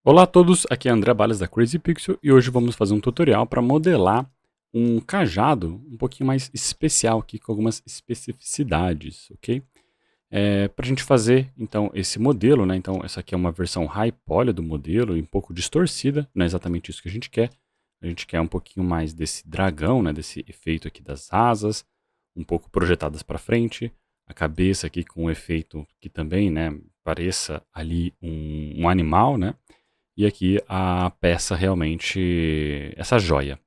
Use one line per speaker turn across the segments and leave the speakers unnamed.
Olá a todos, aqui é André Bales da Crazy Pixel e hoje vamos fazer um tutorial para modelar um cajado um pouquinho mais especial aqui com algumas especificidades, ok? Para a gente fazer então esse modelo, né? Então essa aqui é uma versão high poly do modelo e um pouco distorcida, não é exatamente isso que a gente quer. A gente quer um pouquinho mais desse dragão, né? Desse efeito aqui das asas, um pouco projetadas para frente, a cabeça aqui com um efeito que também, né? Pareça ali um animal, né? E aqui a peça realmente, essa joia.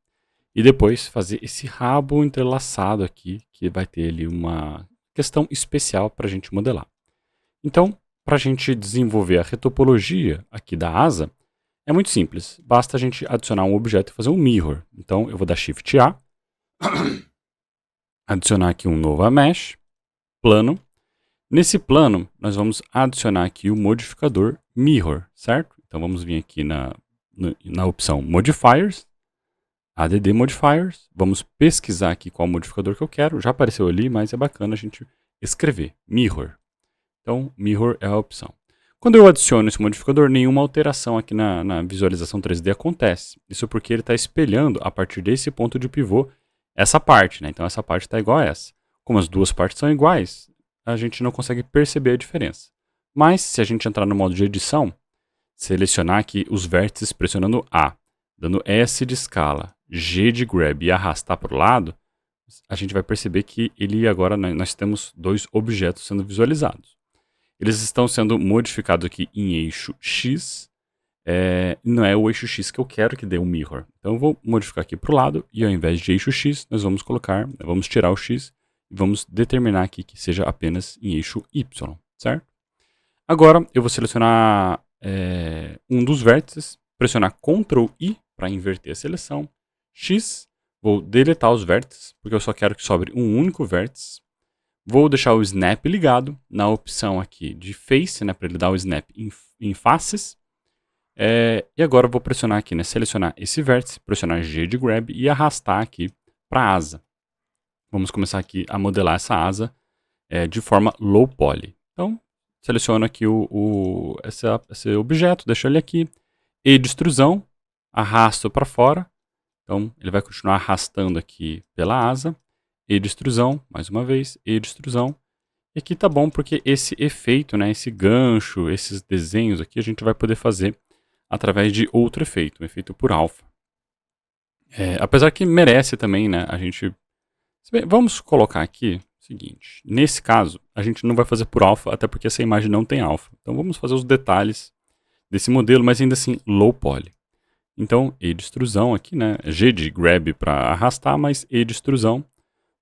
E depois fazer esse rabo entrelaçado aqui, que vai ter ali uma questão especial para a gente modelar. Então, para a gente desenvolver a retopologia aqui da asa, é muito simples. Basta a gente adicionar um objeto e fazer um mirror. Então, eu vou dar Shift A, adicionar aqui um novo mesh, plano. Nesse plano, nós vamos adicionar aqui o modificador mirror, certo? Então, vamos vir aqui na opção Modifiers, add modifiers, vamos pesquisar aqui qual modificador que eu quero, já apareceu ali, mas é bacana a gente escrever, mirror. Então, mirror é a opção. Quando eu adiciono esse modificador, nenhuma alteração aqui na visualização 3D acontece. Isso porque ele está espelhando, a partir desse ponto de pivô, essa parte, né? Então essa parte está igual a essa. Como as duas partes são iguais, a gente não consegue perceber a diferença. Mas, se a gente entrar no modo de edição, selecionar aqui os vértices pressionando A, dando S de escala, G de grab e arrastar para o lado, a gente vai perceber que ele agora nós temos dois objetos sendo visualizados. Eles estão sendo modificados aqui em eixo X, não é o eixo X que eu quero que dê um mirror. Então eu vou modificar aqui para o lado e ao invés de eixo X, nós vamos tirar o X e vamos determinar aqui que seja apenas em eixo Y, certo? Agora eu vou selecionar um dos vértices, pressionar Ctrl I para inverter a seleção, X, vou deletar os vértices, porque eu só quero que sobre um único vértice. Vou deixar o Snap ligado na opção aqui de Face, né, para ele dar o Snap em faces. E agora eu vou pressionar aqui, né, selecionar esse vértice, pressionar G de Grab e arrastar aqui para a asa. Vamos começar aqui a modelar essa asa de forma low poly. Então, seleciono aqui esse objeto, deixo ele aqui, e de extrusão, arrasto para fora. Então, ele vai continuar arrastando aqui pela asa. E de extrusão, mais uma vez, e de extrusão. E aqui tá bom porque esse efeito, né, esse gancho, esses desenhos aqui, a gente vai poder fazer através de outro efeito, um efeito por alfa. Apesar que merece também, né, a gente... Vamos colocar aqui o seguinte, nesse caso, a gente não vai fazer por alfa, até porque essa imagem não tem alfa. Então vamos fazer os detalhes desse modelo, mas ainda assim low poly. Então, E de extrusão aqui, né? G de grab para arrastar, mas E de extrusão.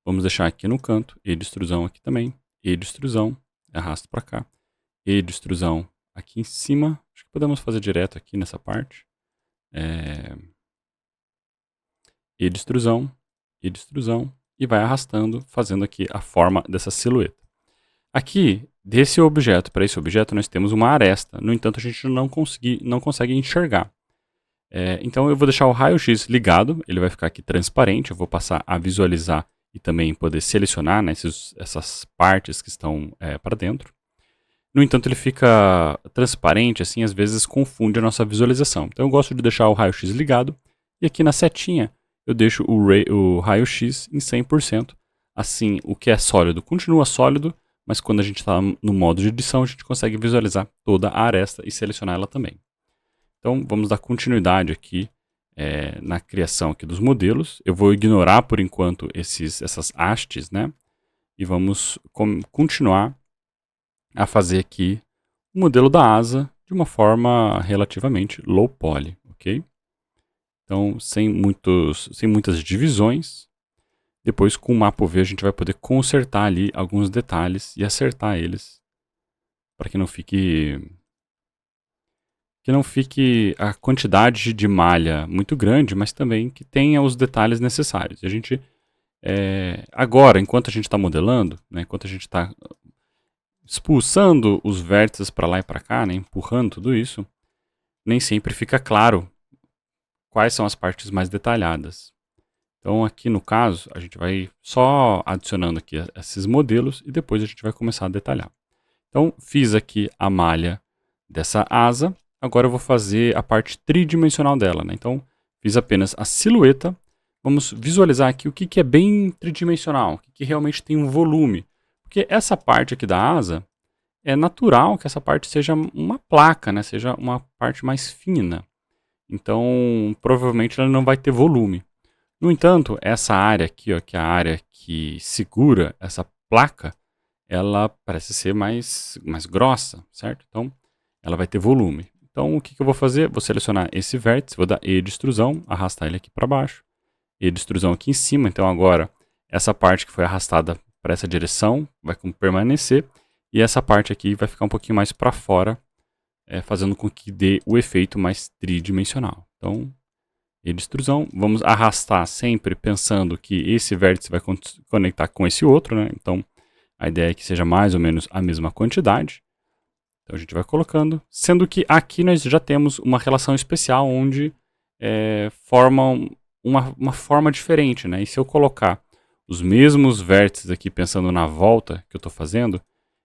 Vamos deixar aqui no canto, E de extrusão aqui também. E de extrusão, arrasto para cá. E de extrusão aqui em cima. Acho que podemos fazer direto aqui nessa parte. E de extrusão, E de extrusão. E vai arrastando, fazendo aqui a forma dessa silhueta. Aqui, desse objeto para esse objeto, nós temos uma aresta. No entanto, a gente não consegue enxergar. Então eu vou deixar o raio-x ligado, ele vai ficar aqui transparente, eu vou passar a visualizar e também poder selecionar, né, essas partes que estão para dentro. No entanto, ele fica transparente, assim, às vezes confunde a nossa visualização. Então eu gosto de deixar o raio-x ligado, e aqui na setinha eu deixo o raio-x em 100%. Assim, o que é sólido continua sólido, mas quando a gente está no modo de edição, a gente consegue visualizar toda a aresta e selecionar ela também. Então, vamos dar continuidade aqui na criação aqui dos modelos. Eu vou ignorar, por enquanto, essas hastes, né? E vamos continuar a fazer aqui o modelo da asa de uma forma relativamente low poly, ok? Então, sem muitas divisões. Depois, com o mapa V, a gente vai poder consertar ali alguns detalhes e acertar eles para que não fique a quantidade de malha muito grande, mas também que tenha os detalhes necessários. E a gente, agora, enquanto a gente está modelando, né, enquanto a gente está expulsando os vértices para lá e para cá, né, empurrando tudo isso, nem sempre fica claro quais são as partes mais detalhadas. Então aqui no caso, a gente vai só adicionando aqui esses modelos e depois a gente vai começar a detalhar. Então fiz aqui a malha dessa asa. agora eu vou fazer a parte tridimensional dela, né? Então, fiz apenas a silhueta. Vamos visualizar aqui o que é bem tridimensional, o que realmente tem um volume. Porque essa parte aqui da asa, é natural que essa parte seja uma placa, né? Seja uma parte mais fina. Então, provavelmente ela não vai ter volume. No entanto, essa área aqui, ó, que é a área que segura essa placa, ela parece ser mais grossa, certo? Então, ela vai ter volume. Então, o que eu vou fazer? Vou selecionar esse vértice, vou dar E de extrusão, arrastar ele aqui para baixo. E de extrusão aqui em cima. Então, agora, essa parte que foi arrastada para essa direção vai permanecer. E essa parte aqui vai ficar um pouquinho mais para fora, fazendo com que dê o efeito mais tridimensional. Então, E de extrusão, vamos arrastar sempre pensando que esse vértice vai conectar com esse outro, né? Então, a ideia é que seja mais ou menos a mesma quantidade. Então, a gente vai colocando. Sendo que aqui nós já temos uma relação especial onde formam uma forma diferente, né? E se eu colocar os mesmos vértices aqui pensando na volta que eu estou fazendo,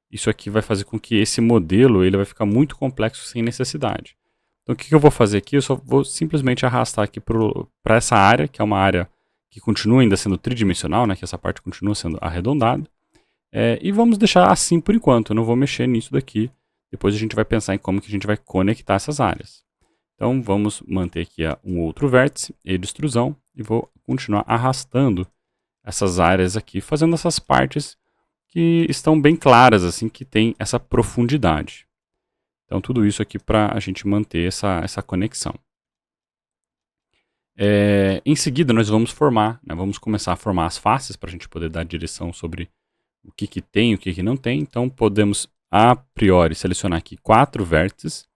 isso aqui vai fazer com que esse modelo ele vai ficar muito complexo sem necessidade. Então o que eu vou fazer aqui? Eu só vou simplesmente arrastar aqui para essa área, que é uma área que continua ainda sendo tridimensional, né? Que essa parte continua sendo arredondada. E vamos deixar assim por enquanto, eu não vou mexer nisso daqui. Depois a gente vai pensar em como que a gente vai conectar essas áreas. Então vamos manter aqui um outro vértice, E de extrusão, e vou continuar arrastando essas áreas aqui, fazendo essas partes que estão bem claras, assim, que tem essa profundidade. Então tudo isso aqui para a gente manter essa conexão. Em seguida nós vamos formar, né, vamos começar a formar as faces para a gente poder dar direção sobre o que tem e o que não tem. Então podemos a priori selecionar aqui 4 vértices,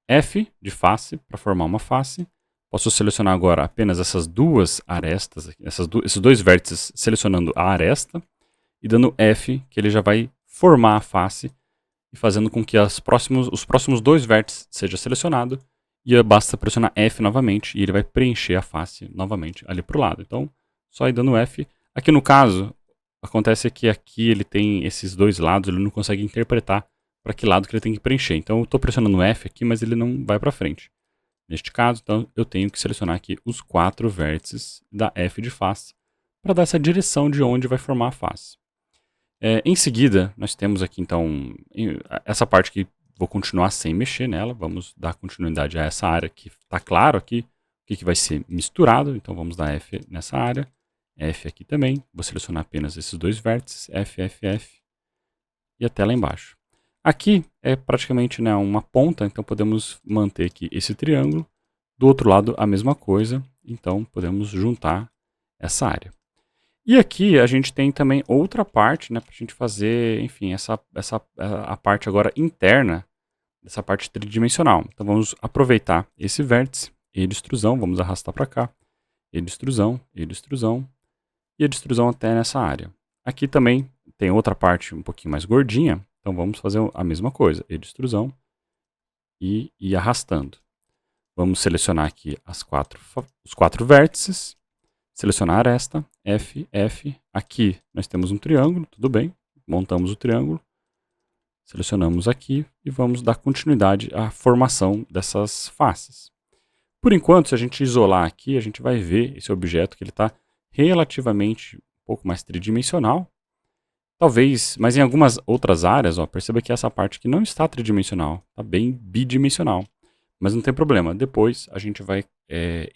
F de face para formar uma face. Posso selecionar agora apenas essas duas arestas, esses dois vértices selecionando a aresta e dando F, que ele já vai formar a face e fazendo com que os próximos 2 vértices sejam selecionados e basta pressionar F novamente e ele vai preencher a face novamente ali para o lado. Então, só ir dando F. Aqui no caso, acontece que aqui ele tem esses 2 lados, ele não consegue interpretar para que lado que ele tem que preencher. Então eu estou pressionando F aqui, mas ele não vai para frente. Neste caso, então, eu tenho que selecionar aqui os 4 vértices da F de face para dar essa direção de onde vai formar a face. Em seguida, nós temos aqui então essa parte que vou continuar sem mexer nela. Vamos dar continuidade a essa área que está claro aqui o que vai ser misturado. Então vamos dar F nessa área, F aqui também. Vou selecionar apenas esses 2 vértices, F, F, F e até lá embaixo. Aqui é praticamente, né, uma ponta, então podemos manter aqui esse triângulo. Do outro lado a mesma coisa, então podemos juntar essa área. E aqui a gente tem também outra parte, né, para a gente fazer, enfim, a parte agora interna dessa parte tridimensional. Então vamos aproveitar esse vértice, E de extrusão, vamos arrastar para cá, E de extrusão, E de extrusão e a de extrusão até nessa área. Aqui também tem outra parte um pouquinho mais gordinha, então vamos fazer a mesma coisa, E de extrusão e ir arrastando. Vamos selecionar aqui os 4 vértices, selecionar a aresta, F, F. Aqui nós temos um triângulo, tudo bem. Montamos o triângulo, selecionamos aqui e vamos dar continuidade à formação dessas faces. Por enquanto, se a gente isolar aqui, a gente vai ver esse objeto que ele está relativamente um pouco mais tridimensional. Talvez, mas em algumas outras áreas, ó, perceba que essa parte aqui não está tridimensional, está bem bidimensional. Mas não tem problema, depois a gente vai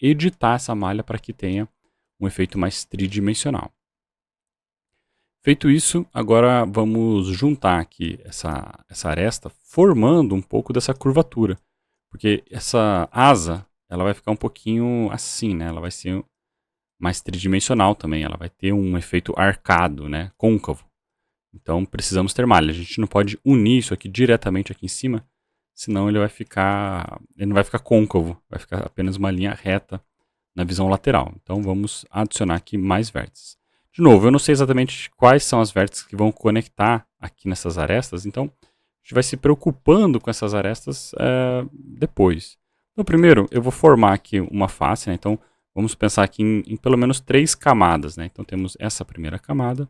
editar essa malha para que tenha um efeito mais tridimensional. Feito isso, agora vamos juntar aqui essa aresta, formando um pouco dessa curvatura. Porque essa asa, ela vai ficar um pouquinho assim, né? Ela vai ser mais tridimensional também, ela vai ter um efeito arcado, né? Côncavo. Então precisamos ter malha. A gente não pode unir isso aqui diretamente aqui em cima, senão ele não vai ficar côncavo, vai ficar apenas uma linha reta na visão lateral. Então vamos adicionar aqui mais vértices. De novo, eu não sei exatamente quais são as vértices que vão conectar aqui nessas arestas, então a gente vai se preocupando com essas arestas depois. Então primeiro eu vou formar aqui uma face, né? Então vamos pensar aqui em pelo menos 3 camadas, né? Então temos essa primeira camada,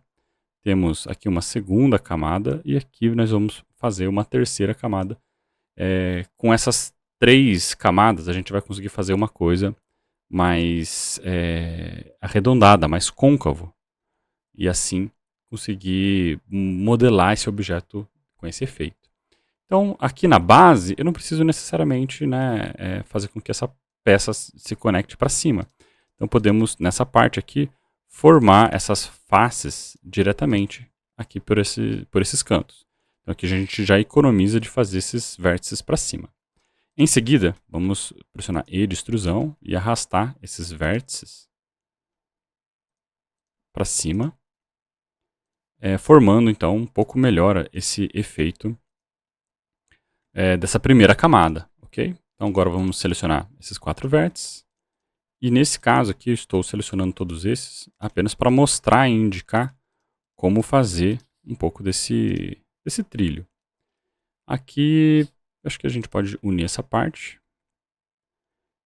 temos aqui uma segunda camada e aqui nós vamos fazer uma terceira camada com essas 3 camadas, a gente vai conseguir fazer uma coisa mais arredondada, mais côncavo. E assim conseguir modelar esse objeto com esse efeito. Então, aqui na base, eu não preciso necessariamente, né, fazer com que essa peça se conecte para cima. Então, podemos, nessa parte aqui, formar essas faces diretamente aqui por esses cantos. Então, aqui a gente já economiza de fazer esses vértices para cima. Em seguida, vamos pressionar E de extrusão e arrastar esses vértices para cima, formando então um pouco melhor esse efeito dessa primeira camada, ok? Então agora vamos selecionar esses 4 vértices. E nesse caso aqui eu estou selecionando todos esses apenas para mostrar e indicar como fazer um pouco desse trilho. Aqui acho que a gente pode unir essa parte.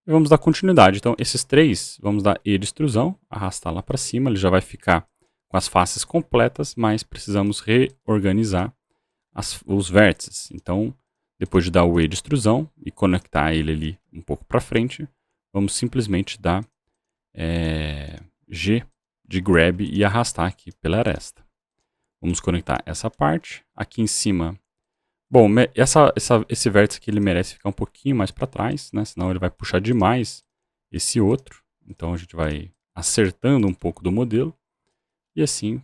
E vamos dar continuidade. Então esses 3, vamos dar E de extrusão, arrastar lá para cima, ele já vai ficar com as faces completas, mas precisamos reorganizar os vértices. Então, depois de dar o E de extrusão e conectar ele ali um pouco para frente, vamos simplesmente dar G de grab e arrastar aqui pela aresta. Vamos conectar essa parte. Aqui em cima, bom, esse vértice aqui ele merece ficar um pouquinho mais para trás, né? Senão ele vai puxar demais esse outro. Então a gente vai acertando um pouco do modelo e assim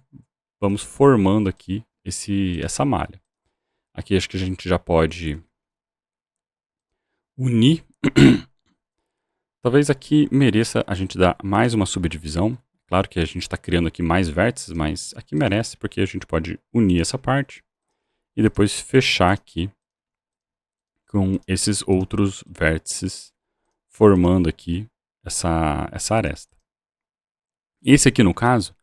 vamos formando aqui essa malha. Aqui acho que a gente já pode unir. Talvez aqui mereça a gente dar mais uma subdivisão. Claro que a gente está criando aqui mais vértices, mas aqui merece porque a gente pode unir essa parte e depois fechar aqui com esses outros vértices, formando aqui essa aresta. Esse aqui no caso,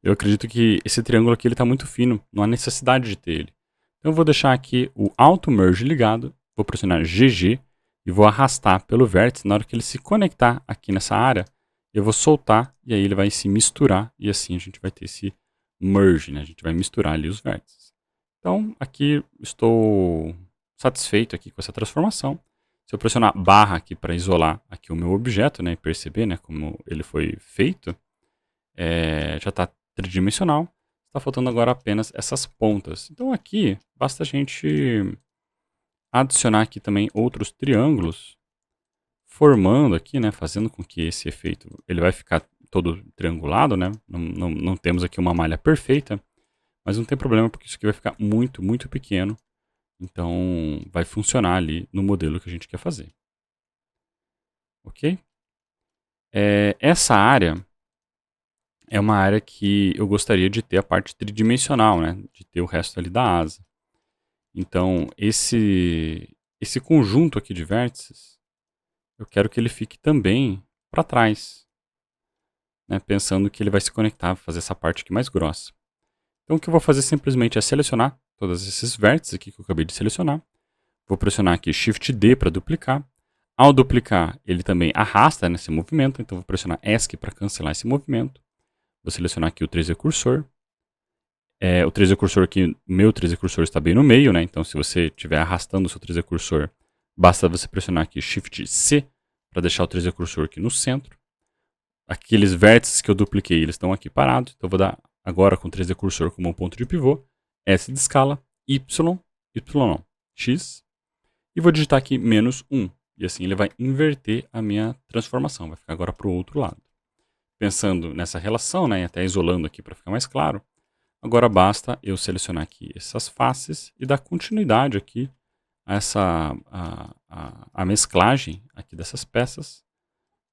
eu acredito que esse triângulo aqui está muito fino, não há necessidade de ter ele. Então eu vou deixar aqui o Auto Merge ligado, vou pressionar GG e vou arrastar pelo vértice. Na hora que ele se conectar aqui nessa área, eu vou soltar e aí ele vai se misturar e assim a gente vai ter esse merge, né? A gente vai misturar ali os vértices. Então aqui estou satisfeito aqui com essa transformação. Se eu pressionar barra aqui para isolar aqui o meu objeto, né, e perceber, né, como ele foi feito, já está tridimensional. Está faltando agora apenas essas pontas. Então aqui basta a gente adicionar aqui também outros triângulos, formando aqui, né, fazendo com que esse efeito ele vai ficar todo triangulado, né? Não temos aqui uma malha perfeita, mas não tem problema porque isso aqui vai ficar muito, muito pequeno. Então vai funcionar ali no modelo que a gente quer fazer. Ok? Essa área é uma área que eu gostaria de ter a parte tridimensional, né? De ter o resto ali da asa. Então, esse conjunto aqui de vértices, eu quero que ele fique também para trás, né? Pensando que ele vai se conectar, fazer essa parte aqui mais grossa. Então, o que eu vou fazer simplesmente é selecionar todos esses vértices aqui que eu acabei de selecionar. Vou pressionar aqui Shift D para duplicar. Ao duplicar, ele também arrasta nesse movimento, então vou pressionar ESC para cancelar esse movimento. Vou selecionar aqui o 3D Cursor. O 3D Cursor aqui, meu 3D Cursor está bem no meio, né? Então se você estiver arrastando o seu 3D Cursor, basta você pressionar aqui Shift C para deixar o 3D Cursor aqui no centro. Aqueles vértices que eu dupliquei, eles estão aqui parados. Então eu vou dar agora com o 3D Cursor como um ponto de pivô, S de escala, Y, Y não, X. E vou digitar aqui -1. E assim ele vai inverter a minha transformação, vai ficar agora para o outro lado. Pensando nessa relação, né, e até isolando aqui para ficar mais claro, agora basta eu selecionar aqui essas faces e dar continuidade aqui a a mesclagem aqui dessas peças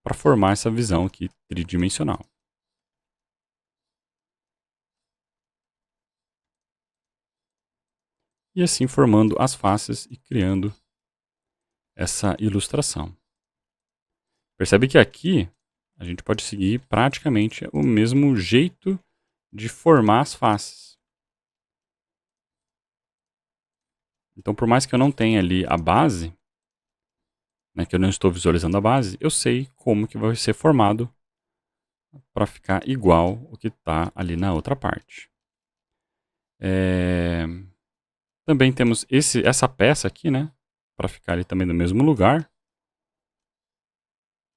para formar essa visão aqui tridimensional. E assim formando as faces e criando essa ilustração. Percebe que aqui a gente pode seguir praticamente o mesmo jeito de formar as faces. Então, por mais que eu não tenha ali a base, né, que eu não estou visualizando a base, eu sei como que vai ser formado para ficar igual o que está ali na outra parte. Também temos essa peça aqui, né, para ficar ali também no mesmo lugar.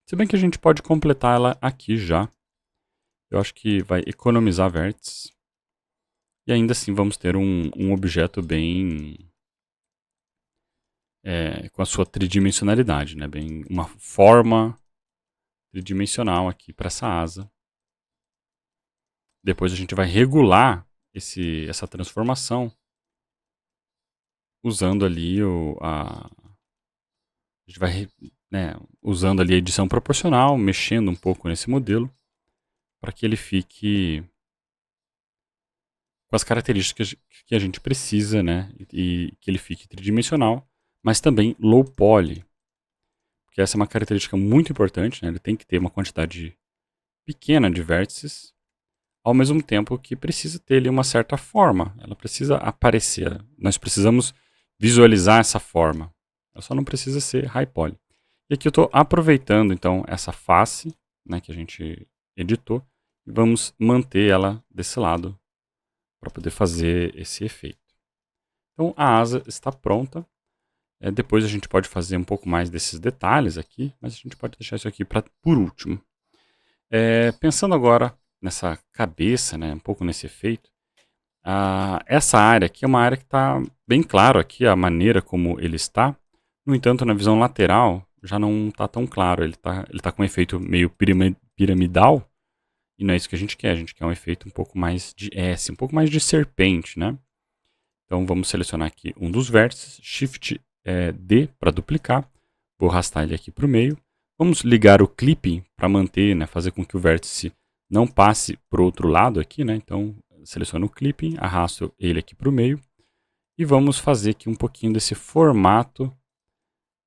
Se bem que a gente pode completar ela aqui já. Eu acho que vai economizar vértices. E ainda assim vamos ter um objeto bem... com a sua tridimensionalidade, né? Bem, uma forma tridimensional aqui para essa asa. Depois a gente vai regular essa transformação usando ali a gente vai, né, usando ali a edição proporcional, mexendo um pouco nesse modelo para que ele fique com as características que a gente precisa, né, e que ele fique tridimensional, mas também low poly, porque essa é uma característica muito importante, né, ele tem que ter uma quantidade pequena de vértices, ao mesmo tempo que precisa ter ali uma certa forma, ela precisa aparecer, nós precisamos visualizar essa forma, ela só não precisa ser high poly. E aqui eu estou aproveitando então essa face, né, que a gente editou, e vamos manter ela desse lado para poder fazer esse efeito. Então a asa está pronta. Depois a gente pode fazer um pouco mais desses detalhes aqui, mas a gente pode deixar isso aqui por último. Pensando agora nessa cabeça, né, um pouco nesse efeito, essa área aqui é uma área que está bem claro aqui a maneira como ele está. No entanto, na visão lateral já não está tão claro. Ele tá com um efeito meio piramidal e não é isso que a gente quer. A gente quer um efeito um pouco mais de S, um pouco mais de serpente, né? Então vamos selecionar aqui um dos vértices, Shift D para duplicar. Vou arrastar ele aqui para o meio. Vamos ligar o clipping para manter, né, fazer com que o vértice não passe para o outro lado aqui, né? Então seleciono o clipping, arrasto ele aqui para o meio e vamos fazer aqui um pouquinho desse formato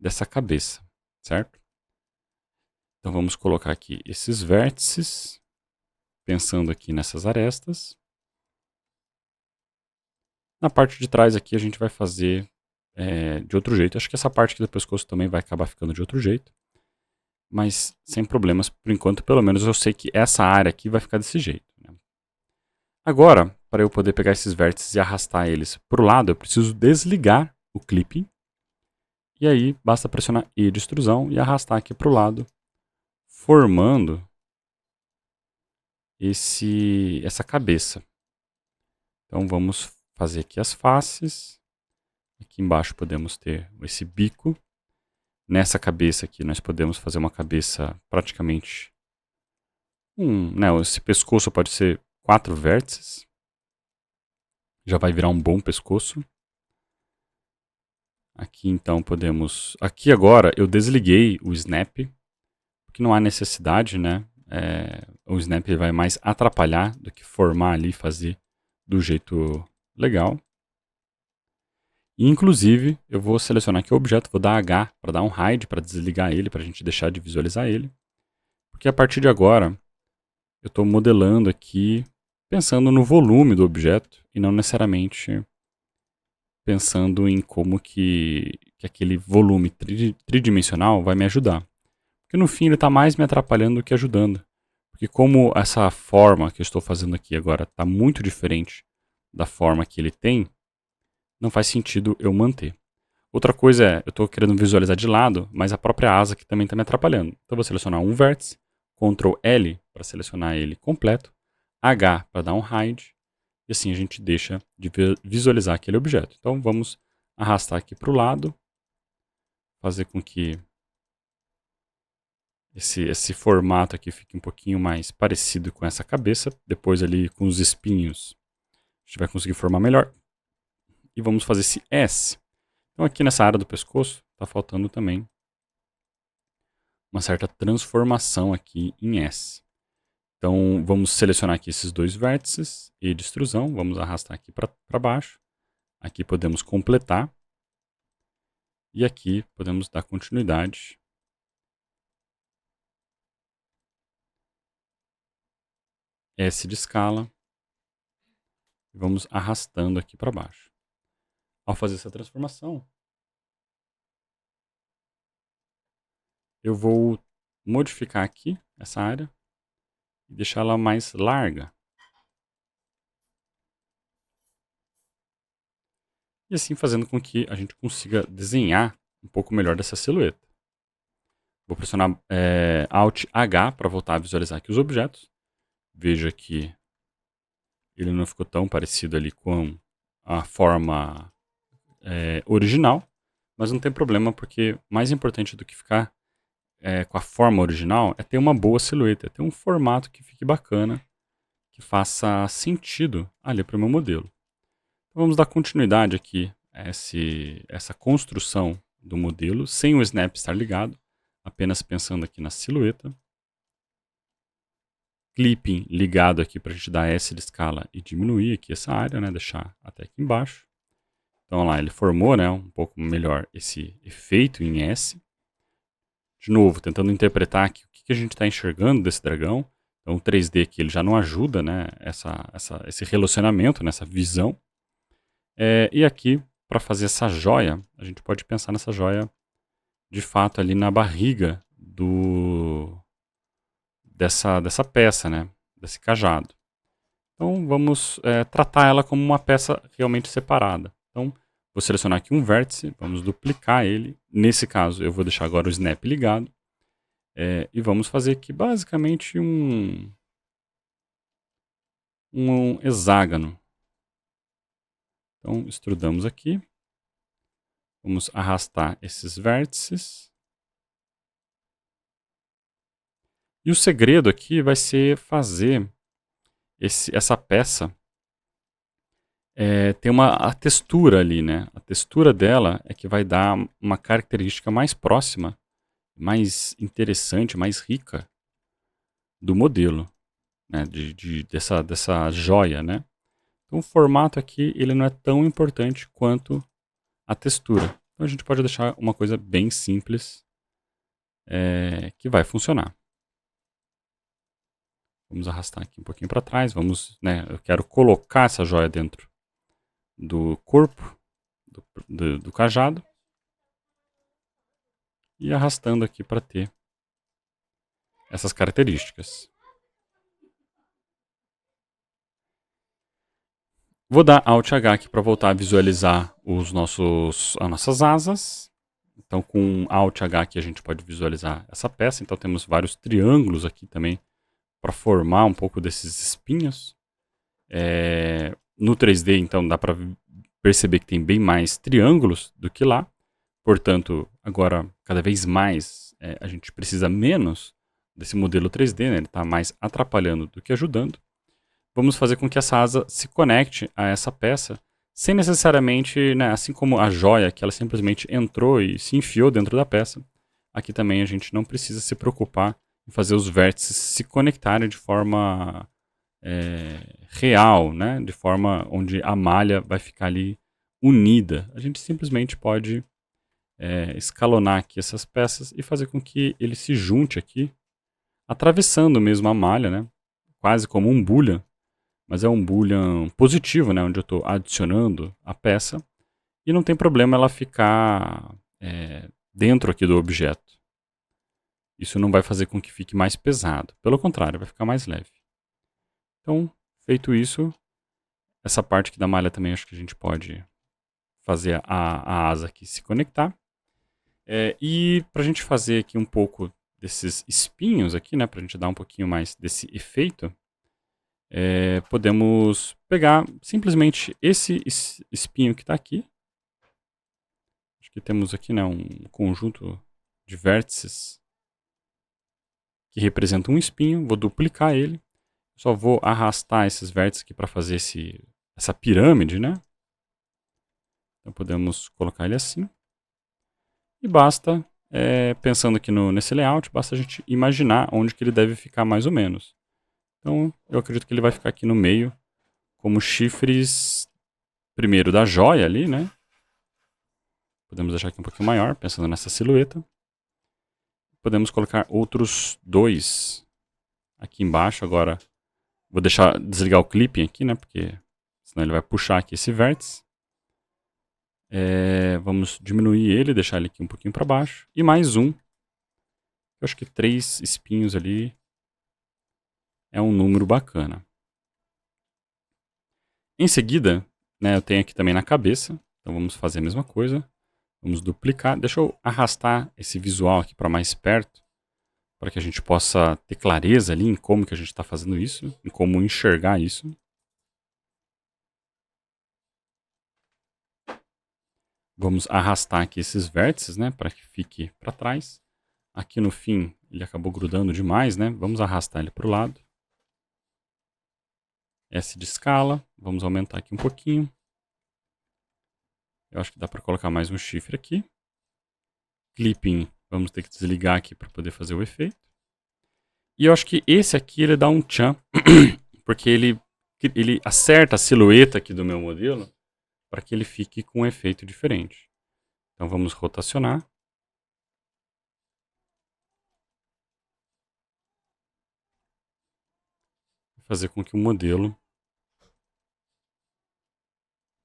dessa cabeça, certo? Então vamos colocar aqui esses vértices, pensando aqui nessas arestas. Na parte de trás aqui a gente vai fazer de outro jeito. Acho que essa parte aqui do pescoço também vai acabar ficando de outro jeito. Mas sem problemas, por enquanto, pelo menos eu sei que essa área aqui vai ficar desse jeito, né? Agora, para eu poder pegar esses vértices e arrastar eles para o lado, eu preciso desligar o clipping. E aí basta pressionar E de extrusão e arrastar aqui para o lado, formando essa cabeça. Então vamos fazer aqui as faces. Aqui embaixo podemos ter esse bico. Nessa cabeça aqui nós podemos fazer uma cabeça praticamente... né, esse pescoço pode ser 4 vértices. Já vai virar um bom pescoço. Aqui então podemos... Aqui agora eu desliguei o snap, porque não há necessidade, né? O snap vai mais atrapalhar do que formar ali e fazer do jeito legal. E, inclusive, eu vou selecionar aqui o objeto, vou dar H para dar um hide, para desligar ele, para a gente deixar de visualizar ele. Porque a partir de agora, eu estou modelando aqui, pensando no volume do objeto, e não necessariamente pensando em como que aquele volume tridimensional vai me ajudar. Porque no fim ele está mais me atrapalhando do que ajudando. Porque como essa forma que eu estou fazendo aqui agora está muito diferente da forma que ele tem, não faz sentido eu manter. Outra coisa é, eu estou querendo visualizar de lado, mas a própria asa aqui também está me atrapalhando. Então eu vou selecionar um vértice, Ctrl L para selecionar ele completo, H para dar um hide, e assim a gente deixa de visualizar aquele objeto. Então vamos arrastar aqui para o lado, fazer com que esse formato aqui fique um pouquinho mais parecido com essa cabeça. Depois ali com os espinhos a gente vai conseguir formar melhor. E vamos fazer esse S. Então aqui nessa área do pescoço está faltando também uma certa transformação aqui em S. Então vamos selecionar aqui esses dois vértices e de extrusão, vamos arrastar aqui para baixo. Aqui podemos completar. E aqui podemos dar continuidade. S de escala. E vamos arrastando aqui para baixo. Ao fazer essa transformação, eu vou modificar aqui essa área e deixar ela mais larga. E assim fazendo com que a gente consiga desenhar um pouco melhor dessa silhueta. Vou pressionar Alt H para voltar a visualizar aqui os objetos. Veja que ele não ficou tão parecido ali com a forma original, mas não tem problema, porque mais importante do que ficar com a forma original é ter uma boa silhueta, é ter um formato que fique bacana, que faça sentido ali para o meu modelo. Então, vamos dar continuidade aqui a essa construção do modelo, sem o snap estar ligado, apenas pensando aqui na silhueta. Clipping ligado aqui para a gente dar S de escala e diminuir aqui essa área, né, deixar até aqui embaixo. Então lá, ele formou, né, um pouco melhor esse efeito em S. De novo, tentando interpretar aqui o que a gente está enxergando desse dragão. Então o 3D aqui ele já não ajuda, né, esse relacionamento, nessa visão. E aqui, para fazer essa joia, a gente pode pensar nessa joia de fato ali na barriga dessa peça, né, desse cajado. Então vamos tratar ela como uma peça realmente separada. Então vou selecionar aqui um vértice, vamos duplicar ele. Nesse caso eu vou deixar agora o snap ligado. E vamos fazer aqui basicamente um hexágono. Então extrudamos aqui. Vamos arrastar esses vértices. E o segredo aqui vai ser fazer essa peça ter a textura ali, né? A textura dela é que vai dar uma característica mais próxima, mais interessante, mais rica do modelo, né? Dessa joia, né? Então o formato aqui ele não é tão importante quanto a textura. Então a gente pode deixar uma coisa bem simples que vai funcionar. Vamos arrastar aqui um pouquinho para trás. Eu quero colocar essa joia dentro do corpo do cajado. E arrastando aqui para ter essas características. Vou dar Alt H aqui para voltar a visualizar as nossas asas. Então com Alt H aqui a gente pode visualizar essa peça. Então temos vários triângulos aqui também para formar um pouco desses espinhos. No 3D então dá para perceber que tem bem mais triângulos do que lá. Portanto, agora cada vez mais a gente precisa menos desse modelo 3D, né? Ele está mais atrapalhando do que ajudando. Vamos fazer com que essa asa se conecte a essa peça, sem necessariamente, né, assim como a joia, que ela simplesmente entrou e se enfiou dentro da peça, aqui também a gente não precisa se preocupar em fazer os vértices se conectarem de forma real, né, de forma onde a malha vai ficar ali unida. A gente simplesmente pode escalonar aqui essas peças e fazer com que ele se junte aqui, atravessando mesmo a malha, né, quase como um boolean. Mas é um boolean positivo, né, onde eu estou adicionando a peça, e não tem problema ela ficar dentro aqui do objeto. Isso não vai fazer com que fique mais pesado, pelo contrário, vai ficar mais leve. Então, feito isso, essa parte aqui da malha também acho que a gente pode fazer a asa aqui se conectar. E para a gente fazer aqui um pouco desses espinhos aqui, né, para a gente dar um pouquinho mais desse efeito, podemos pegar simplesmente esse espinho que está aqui. Acho que temos aqui, né, um conjunto de vértices que representa um espinho. Vou duplicar ele. Só vou arrastar esses vértices aqui para fazer essa pirâmide, né? Então podemos colocar ele assim. E basta, pensando aqui nesse layout, basta a gente imaginar onde que ele deve ficar mais ou menos. Então eu acredito que ele vai ficar aqui no meio, como chifres, primeiro da joia ali, né? Podemos deixar aqui um pouquinho maior, pensando nessa silhueta. Podemos colocar outros dois aqui embaixo. Agora vou desligar o clipping aqui, né? Porque senão ele vai puxar aqui esse vértice. Vamos diminuir ele, deixar ele aqui um pouquinho para baixo. E mais um. Eu acho que 3 espinhos ali é um número bacana. Em seguida, né, eu tenho aqui também na cabeça. Então vamos fazer a mesma coisa. Vamos duplicar. Deixa eu arrastar esse visual aqui para mais perto, para que a gente possa ter clareza ali em como que a gente está fazendo isso, em como enxergar isso. Vamos arrastar aqui esses vértices, né, para que fique para trás. Aqui no fim, ele acabou grudando demais, né? Vamos arrastar ele para o lado. S de escala, vamos aumentar aqui um pouquinho. Eu acho que dá para colocar mais um chifre aqui. Clipping, vamos ter que desligar aqui para poder fazer o efeito. E eu acho que esse aqui ele dá um tchan, porque ele acerta a silhueta aqui do meu modelo para que ele fique com um efeito diferente. Então vamos rotacionar. Fazer com que o modelo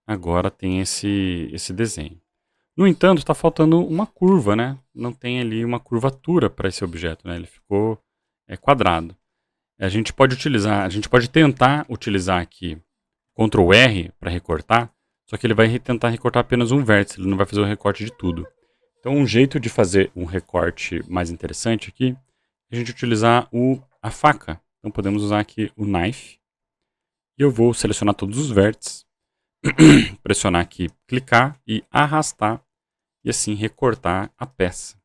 agora tenha esse desenho. No entanto, está faltando uma curva, né? Não tem ali uma curvatura para esse objeto, né? Ele ficou quadrado. A gente pode tentar utilizar aqui Ctrl R para recortar, só que ele vai tentar recortar apenas um vértice, ele não vai fazer o recorte de tudo. Então um jeito de fazer um recorte mais interessante aqui é a gente utilizar a faca. Então podemos usar aqui o Knife. E eu vou selecionar todos os vértices, pressionar aqui, clicar e arrastar, e assim recortar a peça.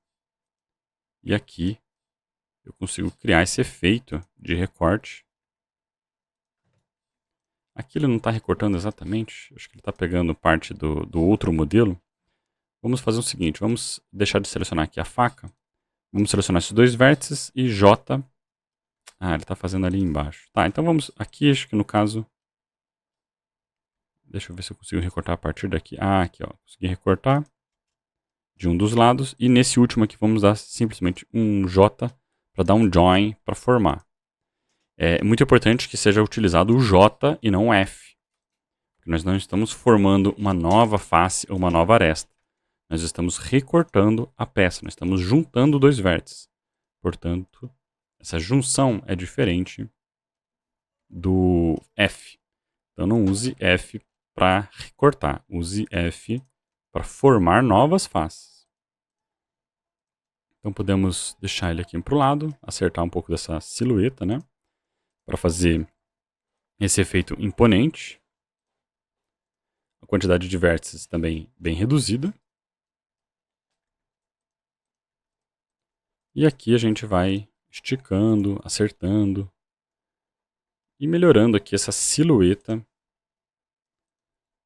E aqui eu consigo criar esse efeito de recorte. Aqui ele não está recortando exatamente, acho que ele está pegando parte do outro modelo. Vamos fazer o seguinte, vamos deixar de selecionar aqui a faca. Vamos selecionar esses dois vértices e J. Ah, ele está fazendo ali embaixo. Tá, então vamos aqui, acho que no caso... Deixa eu ver se eu consigo recortar a partir daqui. Ah, aqui ó, consegui recortar de um dos lados. E nesse último aqui vamos dar simplesmente um J para dar um join para formar. É muito importante que seja utilizado o J e não o F. Porque nós não estamos formando uma nova face ou uma nova aresta. Nós estamos recortando a peça, nós estamos juntando dois vértices. Portanto, essa junção é diferente do F. Então não use F para recortar, use F para formar novas faces. Então podemos deixar ele aqui para o lado, acertar um pouco dessa silhueta, né? Para fazer esse efeito imponente. A quantidade de vértices também bem reduzida. E aqui a gente vai esticando, acertando e melhorando aqui essa silhueta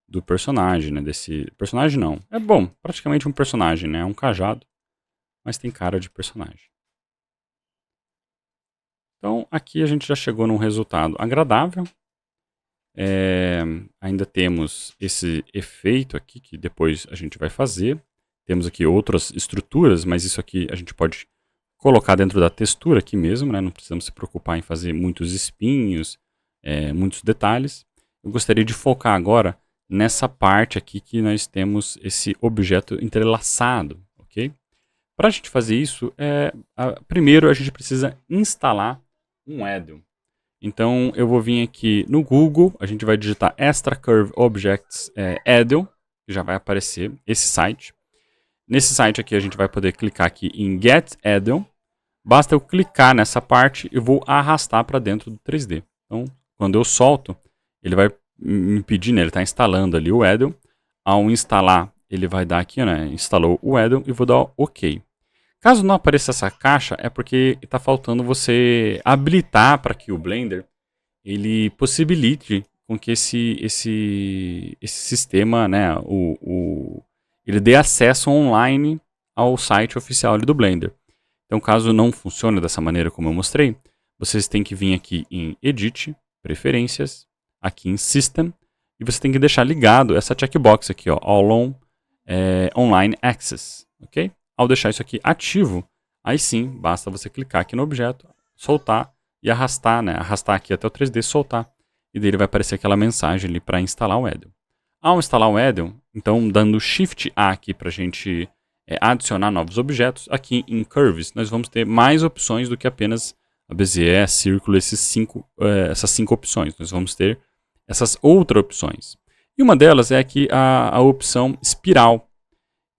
do personagem, né? Desse personagem não. É bom, praticamente um personagem, né? É um cajado, mas tem cara de personagem. Então aqui a gente já chegou num resultado agradável. Ainda temos esse efeito aqui que depois a gente vai fazer. Temos aqui outras estruturas, mas isso aqui a gente pode colocar dentro da textura aqui mesmo, né? Não precisamos se preocupar em fazer muitos espinhos, muitos detalhes. Eu gostaria de focar agora nessa parte aqui que nós temos esse objeto entrelaçado, ok? Para a gente fazer isso, primeiro a gente precisa instalar um add-on. Então eu vou vir aqui no Google, a gente vai digitar Extra Curve Objects add-on, que já vai aparecer esse site. Nesse site aqui a gente vai poder clicar aqui em Get Add-on. Basta eu clicar nessa parte e vou arrastar para dentro do 3D. Então, quando eu solto, ele vai me pedir, né? Ele está instalando ali o add-on. Ao instalar, ele vai dar aqui, né? Instalou o add-on e vou dar OK. Caso não apareça essa caixa, é porque está faltando você habilitar para que o Blender ele possibilite com que esse sistema, né? Ele dê acesso online ao site oficial ali do Blender. Então, caso não funcione dessa maneira como eu mostrei, vocês têm que vir aqui em Edit, Preferências, aqui em System, e você tem que deixar ligado essa checkbox aqui, ó, All Online Access, ok? Ao deixar isso aqui ativo, aí sim, basta você clicar aqui no objeto, soltar e arrastar, né? Arrastar aqui até o 3D, soltar, e daí vai aparecer aquela mensagem ali para instalar o add-on. Ao instalar o add-on, então dando Shift A aqui para a gente adicionar novos objetos, aqui em Curves nós vamos ter mais opções do que apenas a Bezier, Círculo, essas 5 opções. Nós vamos ter essas outras opções. E uma delas é aqui a opção Espiral.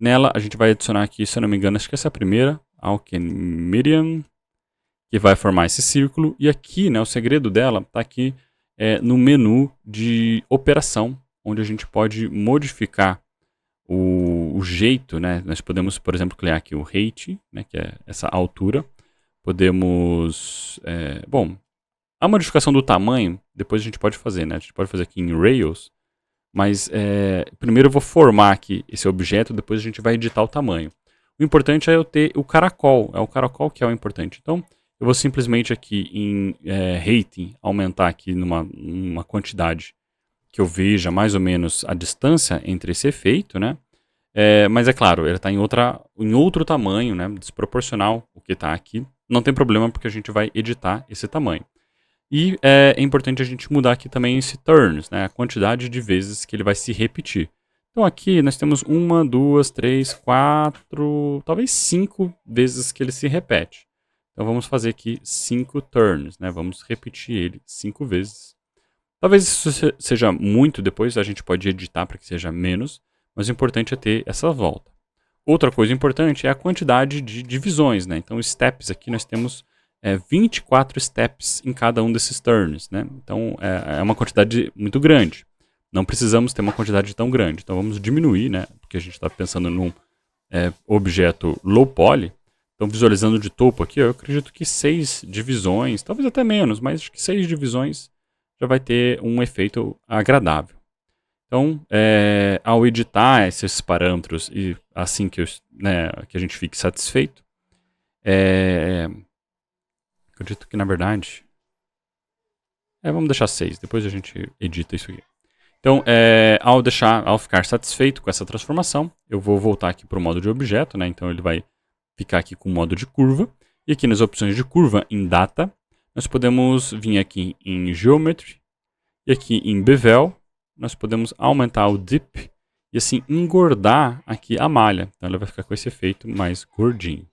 Nela a gente vai adicionar aqui, se eu não me engano, acho que essa é a primeira, Alkemirian, que vai formar esse círculo. E aqui, né, o segredo dela está aqui no menu de operação, onde a gente pode modificar o jeito, né? Nós podemos, por exemplo, criar aqui o height, né, que é essa altura. Podemos, bom, a modificação do tamanho, depois a gente pode fazer, né? A gente pode fazer aqui em Rails, mas primeiro eu vou formar aqui esse objeto, depois a gente vai editar o tamanho. O importante é eu ter o caracol, é o caracol que é o importante. Então, eu vou simplesmente aqui em rating, aumentar aqui numa quantidade que eu veja mais ou menos a distância entre esse efeito, né? Mas é claro, ele está em outro tamanho, né? Desproporcional o que está aqui. Não tem problema porque a gente vai editar esse tamanho. E é importante a gente mudar aqui também esse turns, né? A quantidade de vezes que ele vai se repetir. Então aqui nós temos 1, 2, 3, 4, talvez 5 vezes que ele se repete. Então vamos fazer aqui 5 turns, né? Vamos repetir ele 5 vezes. Talvez isso seja muito, depois a gente pode editar para que seja menos, mas o importante é ter essa volta. Outra coisa importante é a quantidade de divisões, né? Então steps aqui nós temos 24 steps em cada um desses turns, né? Então é uma quantidade muito grande. Não precisamos ter uma quantidade tão grande. Então vamos diminuir, né? Porque a gente está pensando num objeto low poly. Então visualizando de topo aqui, eu acredito que 6 divisões, talvez até menos, mas acho que 6 divisões já vai ter um efeito agradável. Então, ao editar esses parâmetros e assim que a gente fique satisfeito, acredito que na verdade, vamos deixar 6, depois a gente edita isso aqui. Então, ao ficar satisfeito com essa transformação, eu vou voltar aqui para o modo de objeto, né? Então ele vai ficar aqui com o modo de curva, e aqui nas opções de curva, em Data, nós podemos vir aqui em Geometry, e aqui em Bevel, nós podemos aumentar o Dip, e assim engordar aqui a malha. Então ela vai ficar com esse efeito mais gordinho.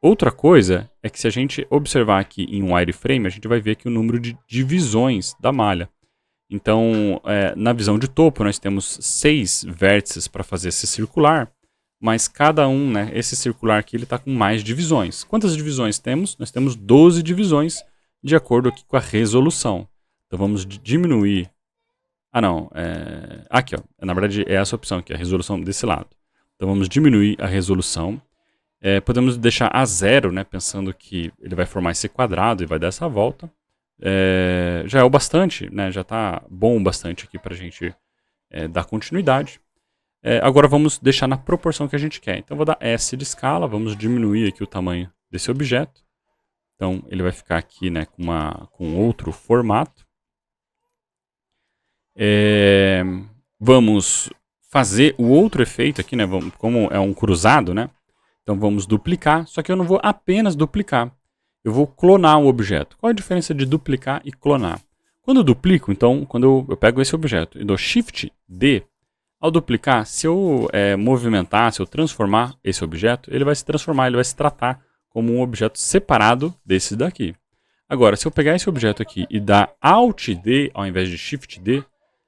Outra coisa é que se a gente observar aqui em um wireframe, a gente vai ver aqui o número de divisões da malha. Então, na visão de topo, nós temos 6 vértices para fazer esse circular, mas cada um, né, esse circular aqui, ele está com mais divisões. Quantas divisões temos? Nós temos 12 divisões, de acordo aqui com a resolução. Então, vamos diminuir... Ah, não. Aqui, ó. Na verdade, é essa opção aqui, a resolução desse lado. Então, vamos diminuir a resolução. Podemos deixar a 0, né, pensando que ele vai formar esse quadrado e vai dar essa volta. Já é o bastante, né, já está bom o bastante aqui para a gente dar continuidade. Agora vamos deixar na proporção que a gente quer. Então, vou dar S de escala, vamos diminuir aqui o tamanho desse objeto. Então, ele vai ficar aqui, né, com outro formato. Vamos fazer o outro efeito aqui, né? Como é um cruzado, né? Então vamos duplicar, só que eu não vou apenas duplicar. Eu vou clonar o objeto. Qual a diferença de duplicar e clonar? Quando eu duplico, então, quando eu pego esse objeto e dou Shift D, ao duplicar, se eu movimentar, se eu transformar esse objeto, ele vai se transformar, ele vai se tratar como um objeto separado desse daqui. Agora, se eu pegar esse objeto aqui e dar Alt D ao invés de Shift D,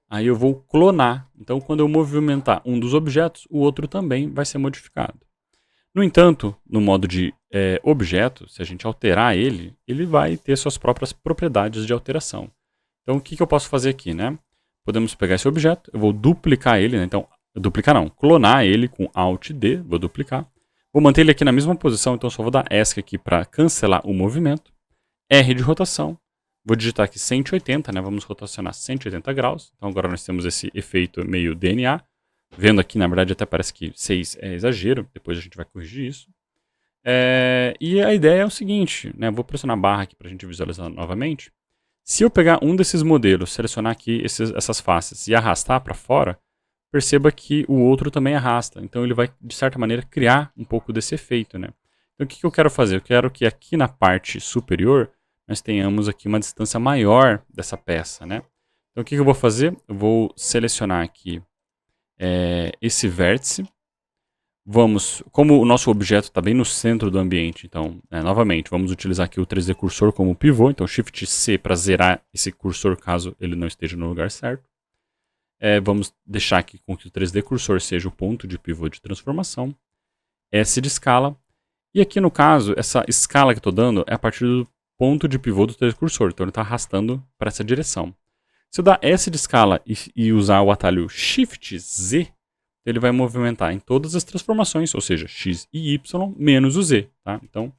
aí eu vou clonar. Então, quando eu movimentar um dos objetos, o outro também vai ser modificado. No entanto, no modo de objeto, se a gente alterar ele, ele vai ter suas próprias propriedades de alteração. Então, o que eu posso fazer aqui, né? Podemos pegar esse objeto, eu vou duplicar ele, né? Então, duplicar não, clonar ele com Alt D, vou duplicar. Vou manter ele aqui na mesma posição, então só vou dar ESC aqui para cancelar o movimento. R de rotação. Vou digitar aqui 180, né? Vamos rotacionar 180 graus. Então agora nós temos esse efeito meio DNA. Vendo aqui, na verdade, até parece que 6 é exagero. Depois a gente vai corrigir isso. E a ideia é o seguinte, né? Vou pressionar a barra aqui para a gente visualizar novamente. Se eu pegar um desses modelos, selecionar aqui essas faces e arrastar para fora, perceba que o outro também arrasta. Então ele vai, de certa maneira, criar um pouco desse efeito, né? Então o que eu quero fazer? Eu quero que aqui na parte superior nós tenhamos aqui uma distância maior dessa peça, né? Então o que eu vou fazer? Eu vou selecionar aqui esse vértice. Como o nosso objeto está bem no centro do ambiente, então, novamente, vamos utilizar aqui o 3D Cursor como pivô. Então, Shift C para zerar esse cursor caso ele não esteja no lugar certo. Vamos deixar aqui com que o 3D cursor seja o ponto de pivô de transformação. S de escala. E aqui no caso, essa escala que eu estou dando é a partir do ponto de pivô do 3D cursor. Então ele está arrastando para essa direção. Se eu dar S de escala e usar o atalho Shift Z, ele vai movimentar em todas as transformações, ou seja, X e Y menos o Z. Tá? Então,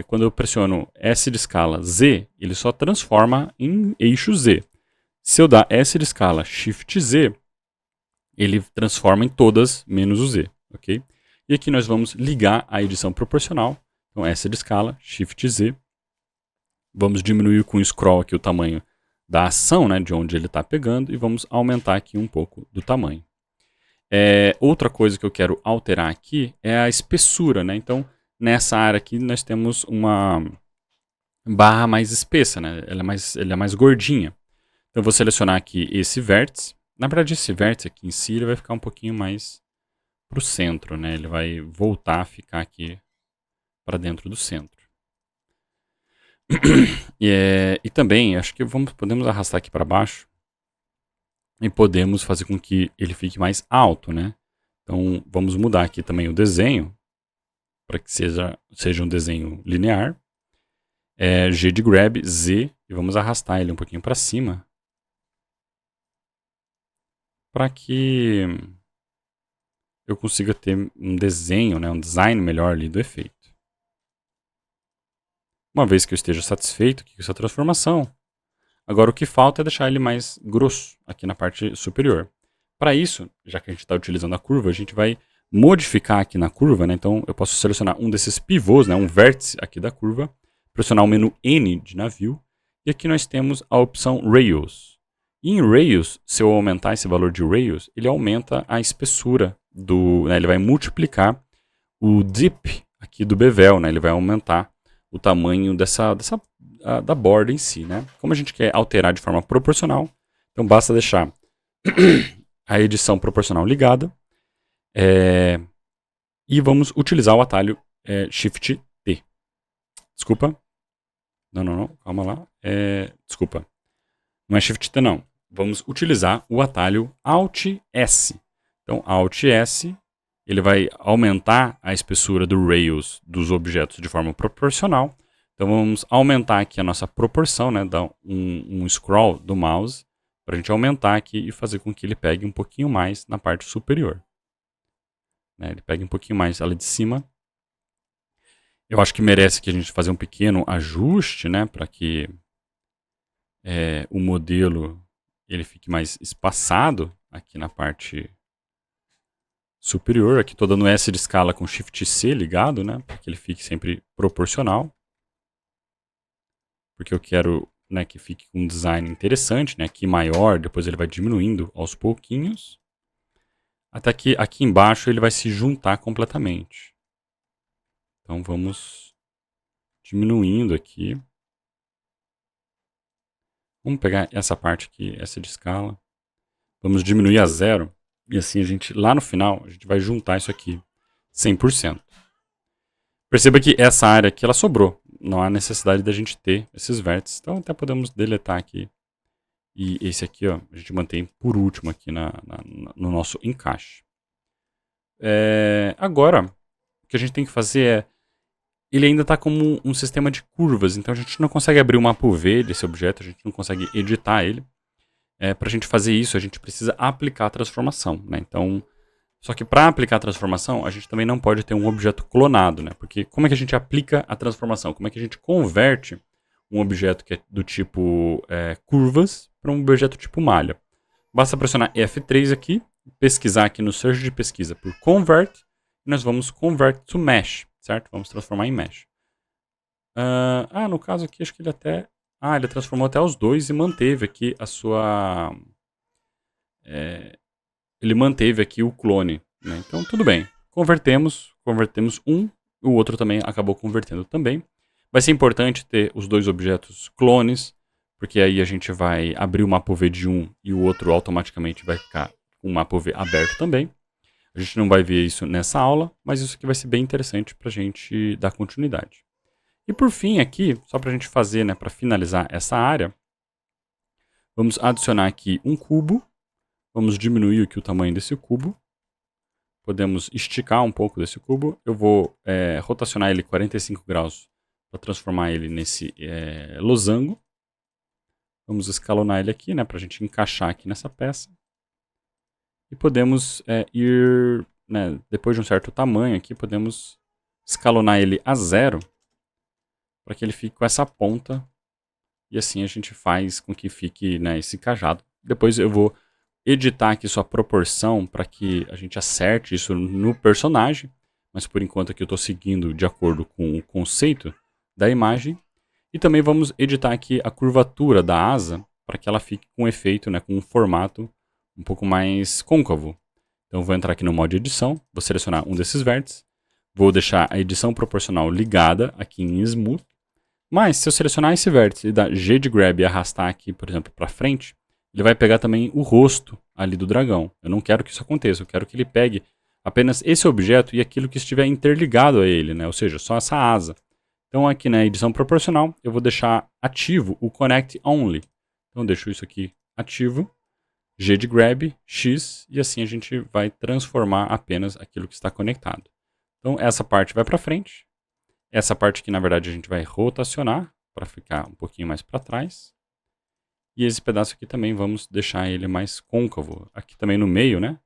quando eu pressiono S de escala Z, ele só transforma em eixo Z. Se eu dar S de escala Shift Z, ele transforma em todas menos o Z. Ok? E aqui nós vamos ligar a edição proporcional. Então S de escala Shift Z. Vamos diminuir com o scroll aqui o tamanho da ação, né, de onde ele está pegando, e vamos aumentar aqui um pouco do tamanho. Outra coisa que eu quero alterar aqui é a espessura, né? Então, nessa área aqui nós temos uma barra mais espessa, né? Ela é mais gordinha. Então, eu vou selecionar aqui esse vértice. Na verdade, esse vértice aqui em si ele vai ficar um pouquinho mais para o centro, né? Ele vai voltar a ficar aqui para dentro do centro. E também, acho que podemos arrastar aqui para baixo e podemos fazer com que ele fique mais alto, né? Então, vamos mudar aqui também o desenho para que seja um desenho linear. G de grab, Z, e vamos arrastar ele um pouquinho para cima para que eu consiga ter um desenho, né, um design melhor ali do efeito. Uma vez que eu esteja satisfeito com essa transformação, agora o que falta é deixar ele mais grosso aqui na parte superior. Para isso, já que a gente está utilizando a curva, a gente vai modificar aqui na curva, né? Então eu posso selecionar um desses pivôs, né, um vértice aqui da curva, pressionar o menu N de navio, e aqui nós temos a opção Rails. E em Rails, se eu aumentar esse valor de Rails, ele aumenta a espessura né, ele vai multiplicar o dip aqui do bevel, né? Ele vai aumentar o tamanho da borda em si, né? Como a gente quer alterar de forma proporcional, então basta deixar a edição proporcional ligada e vamos utilizar o atalho Shift T. Desculpa. Não, calma lá. Desculpa. Não é Shift T, não. Vamos utilizar o atalho Alt S. Então, Alt S, ele vai aumentar a espessura do Rails dos objetos de forma proporcional. Então, vamos aumentar aqui a nossa proporção, né? Dar um scroll do mouse para a gente aumentar aqui e fazer com que ele pegue um pouquinho mais na parte superior. Né? Ele pegue um pouquinho mais ali de cima. Eu acho que merece que a gente fazer um pequeno ajuste, né? Para que o modelo ele fique mais espaçado aqui na parte superior. Aqui estou dando S de escala com Shift C ligado, né? Para que ele fique sempre proporcional. Porque eu quero, né, que fique com um design interessante, né? Aqui maior, depois ele vai diminuindo aos pouquinhos. Até que aqui embaixo ele vai se juntar completamente. Então vamos diminuindo aqui. Vamos pegar essa parte aqui, essa de escala. Vamos diminuir a 0. E assim a gente, lá no final, a gente vai juntar isso aqui 100%. Perceba que essa área aqui, ela sobrou. Não há necessidade da gente ter esses vértices. Então até podemos deletar aqui. E esse aqui, ó, a gente mantém por último aqui no nosso encaixe. Agora, o que a gente tem que fazer ele ainda está como um sistema de curvas. Então a gente não consegue abrir uma POV desse objeto. A gente não consegue editar ele. Para a gente fazer isso, a gente precisa aplicar a transformação, né? Então, só que para aplicar a transformação, a gente também não pode ter um objeto clonado, né? Porque como é que a gente aplica a transformação? Como é que a gente converte um objeto que é do tipo curvas para um objeto tipo malha? Basta pressionar F3 aqui, pesquisar aqui no search de pesquisa por convert, e nós vamos convert to mesh, certo? Vamos transformar em mesh. No caso aqui, acho que ele até... ele transformou até os dois e manteve aqui a sua... ele manteve aqui o clone, né? Então, tudo bem. Convertemos um, o outro também acabou convertendo também. Vai ser importante ter os dois objetos clones, porque aí a gente vai abrir o mapa UV de um e o outro automaticamente vai ficar com o mapa UV aberto também. A gente não vai ver isso nessa aula, mas isso aqui vai ser bem interessante para a gente dar continuidade. E por fim aqui, só para a gente fazer, né, para finalizar essa área, vamos adicionar aqui um cubo, Vamos diminuir aqui o tamanho desse cubo. Podemos esticar um pouco desse cubo. Eu vou rotacionar ele 45 graus para transformar ele nesse losango. Vamos escalonar ele aqui, né, para a gente encaixar aqui nessa peça. E podemos ir, né, depois de um certo tamanho aqui, podemos escalonar ele a 0 para que ele fique com essa ponta. E assim a gente faz com que fique, né, esse cajado. Depois eu vou editar aqui sua proporção para que a gente acerte isso no personagem. Mas por enquanto aqui eu estou seguindo de acordo com o conceito da imagem. E também vamos editar aqui a curvatura da asa para que ela fique com efeito, né, com um formato um pouco mais côncavo. Então eu vou entrar aqui no modo edição, vou selecionar um desses vértices. Vou deixar a edição proporcional ligada aqui em Smooth. Mas se eu selecionar esse vértice e dar G de Grab e arrastar aqui, por exemplo, para frente, ele vai pegar também o rosto ali do dragão. Eu não quero que isso aconteça, eu quero que ele pegue apenas esse objeto e aquilo que estiver interligado a ele, né? Ou seja, só essa asa. Então aqui na edição proporcional, eu vou deixar ativo o Connect Only. Então eu deixo isso aqui ativo, G de Grab, X, e assim a gente vai transformar apenas aquilo que está conectado. Então essa parte vai para frente. Essa parte aqui, na verdade, a gente vai rotacionar para ficar um pouquinho mais para trás. E esse pedaço aqui também vamos deixar ele mais côncavo. Aqui também no meio, né?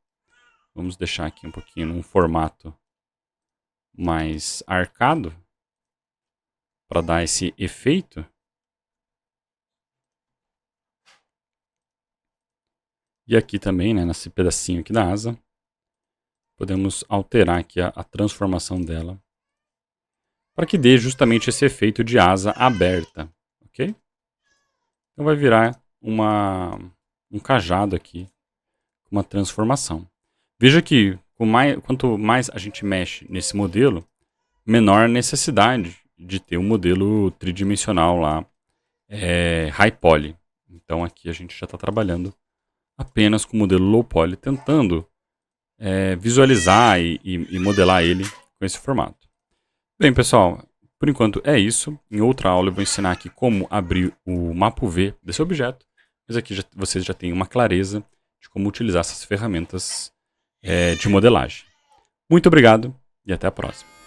Vamos deixar aqui um pouquinho num formato mais arcado para dar esse efeito. E aqui também, né, nesse pedacinho aqui da asa, podemos alterar aqui a transformação dela para que dê justamente esse efeito de asa aberta, ok? Então vai virar um cajado aqui, com uma transformação. Veja que quanto mais a gente mexe nesse modelo, menor a necessidade de ter um modelo tridimensional lá, high poly. Então aqui a gente já está trabalhando apenas com o modelo low poly, tentando visualizar e modelar ele com esse formato. Bem, pessoal, por enquanto é isso. Em outra aula eu vou ensinar aqui como abrir o mapa UV desse objeto. Mas aqui vocês já têm uma clareza de como utilizar essas ferramentas de modelagem. Muito obrigado e até a próxima.